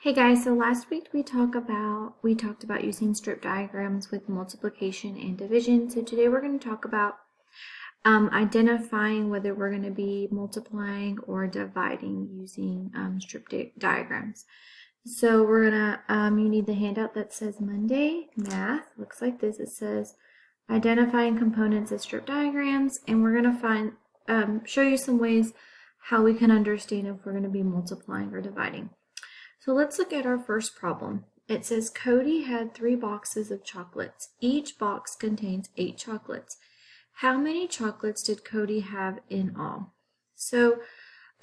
Hey guys, so last week we talked about using strip diagrams with multiplication and division. So today we're going to talk about identifying whether we're going to be multiplying or dividing using strip diagrams. So we're gonna you need the handout that says Monday Math. Looks like this. It says identifying components of strip diagrams, and we're gonna show you some ways how we can understand if we're going to be multiplying or dividing. So let's look at our first problem. It says Cody had 3 boxes of chocolates. Each box contains 8 chocolates. How many chocolates did Cody have in all? So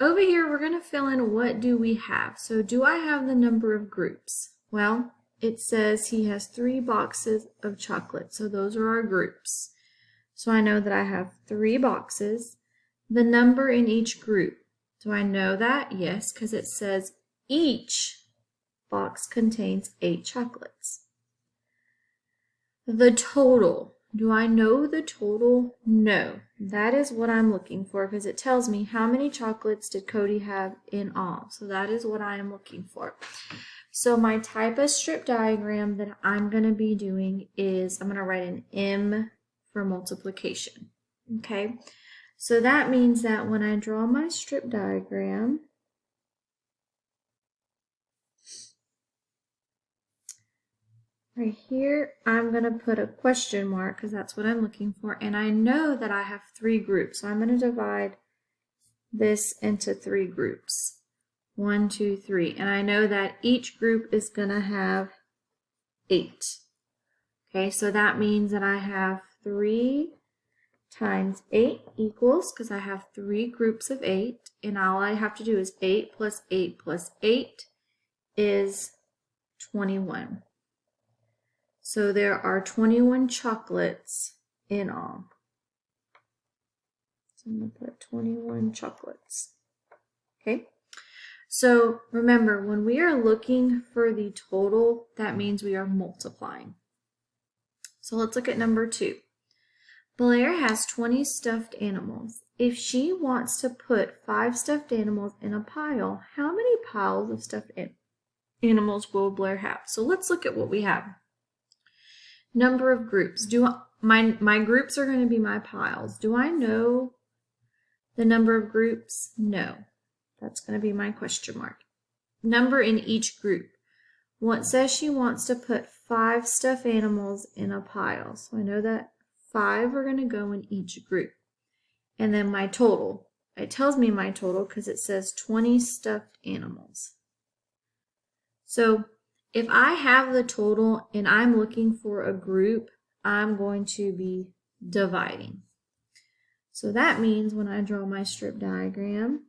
over here, we're going to fill in what do we have. So do I have the number of groups? Well, it says he has 3 boxes of chocolate. So those are our groups. So I know that I have 3 boxes. The number in each group. Do I know that? Yes, because it says each box contains 8 chocolates. The total. Do I know the total? No. That is what I'm looking for because it tells me how many chocolates did Cody have in all. So that is what I am looking for. So my type of strip diagram that I'm going to be doing is I'm going to write an M for multiplication. Okay. So that means that when I draw my strip diagram, right here, I'm going to put a question mark because that's what I'm looking for. And I know that I have 3 groups. So I'm going to divide this into 3 groups. 1, 2, 3. And I know that each group is going to have 8. Okay, so that means that I have 3 times 8 equals, because I have 3 groups of 8. And all I have to do is 8 plus 8 plus 8 is 21. So there are 21 chocolates in all. So I'm going to put 21 chocolates. Okay. So remember, when we are looking for the total, that means we are multiplying. So let's look at number 2. Blair has 20 stuffed animals. If she wants to put 5 stuffed animals in a pile, how many piles of stuffed animals will Blair have? So let's look at what we have. Number of groups. My groups are going to be my piles. Do I know the number of groups? No. That's going to be my question mark. Number in each group. What says she wants to put 5 stuffed animals in a pile. So I know that 5 are going to go in each group. And then my total. It tells me my total because it says 20 stuffed animals. So if I have the total and I'm looking for a group, I'm going to be dividing. So that means when I draw my strip diagram,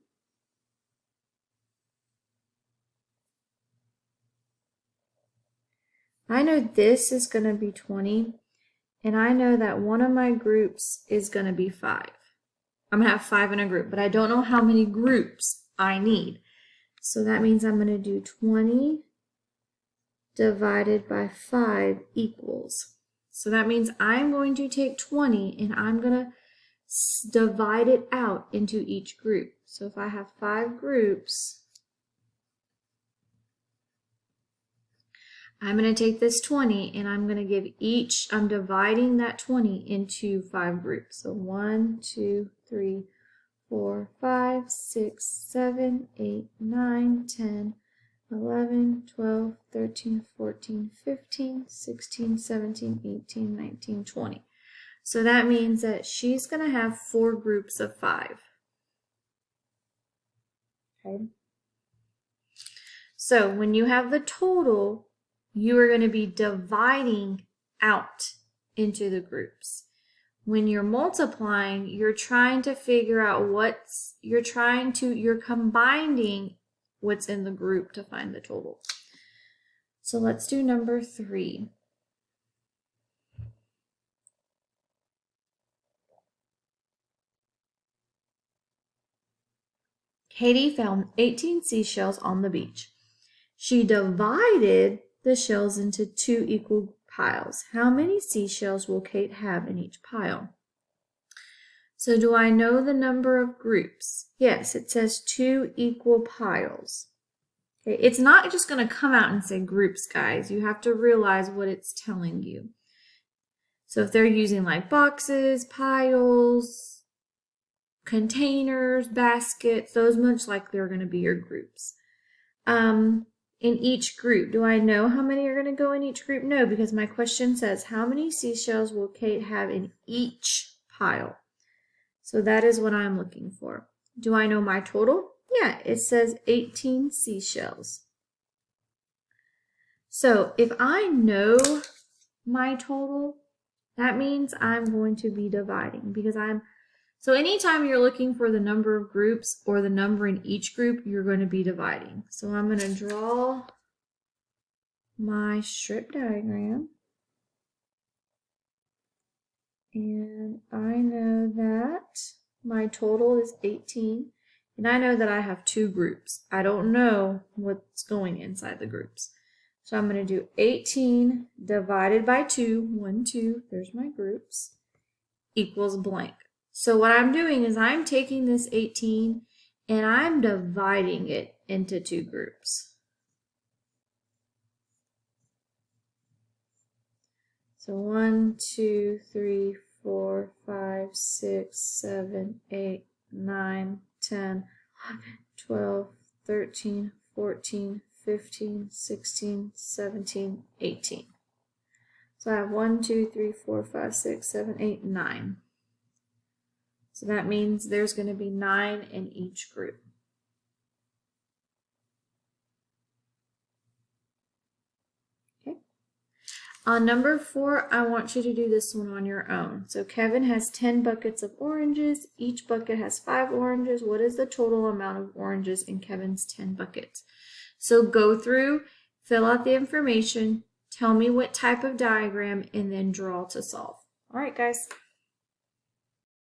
I know this is going to be 20, and I know that one of my groups is going to be 5. I'm going to have 5 in a group, but I don't know how many groups I need. So that means I'm going to do 20 divided by 5 equals. So that means I'm going to take 20 and I'm going to divide it out into each group. So if I have 5 groups, I'm going to take this 20 and I'm going to give I'm dividing that 20 into 5 groups. So 1, 2, 3, 4, 5, 6, 7, 8, 9, 10, 11, 12, 13, 14, 15, 16, 17, 18, 19, 20. So that means that she's going to have 4 groups of 5. Okay. So when you have the total, you are going to be dividing out into the groups. When you're multiplying, you're trying to figure out you're combining what's in the group to find the total. So let's do number 3. Katie found 18 seashells on the beach. She divided the shells into 2 equal piles. How many seashells will Kate have in each pile? So do I know the number of groups? Yes, it says 2 equal piles. Okay, it's not just going to come out and say groups, guys. You have to realize what it's telling you. So if they're using like boxes, piles, containers, baskets, those much likely are going to be your groups. In each group, do I know how many are going to go in each group? No, because my question says, how many seashells will Kate have in each pile? So that is what I'm looking for. Do I know my total? Yeah, it says 18 seashells. So if I know my total, that means I'm going to be dividing because so anytime you're looking for the number of groups or the number in each group, you're going to be dividing. So I'm going to draw my strip diagram. And I know that my total is 18. And I know that I have 2 groups. I don't know what's going inside the groups. So I'm going to do 18 divided by 2, 1, 2, there's my groups, equals blank. So what I'm doing is I'm taking this 18 and I'm dividing it into 2 groups. So 1, 2, 3, 4, 5, 6, 7, 8, 9, 10, 11, 12, 13, 14, 15, 16, 17, 18. So I have 1, 2, 3, 4, 5, 6, 7, 8, 9. So that means there's going to be 9 in each group. Okay. On number 4, I want you to do this one on your own. So Kevin has 10 buckets of oranges. Each bucket has 5 oranges. What is the total amount of oranges in Kevin's 10 buckets? So go through, fill out the information, tell me what type of diagram, and then draw to solve. All right, guys.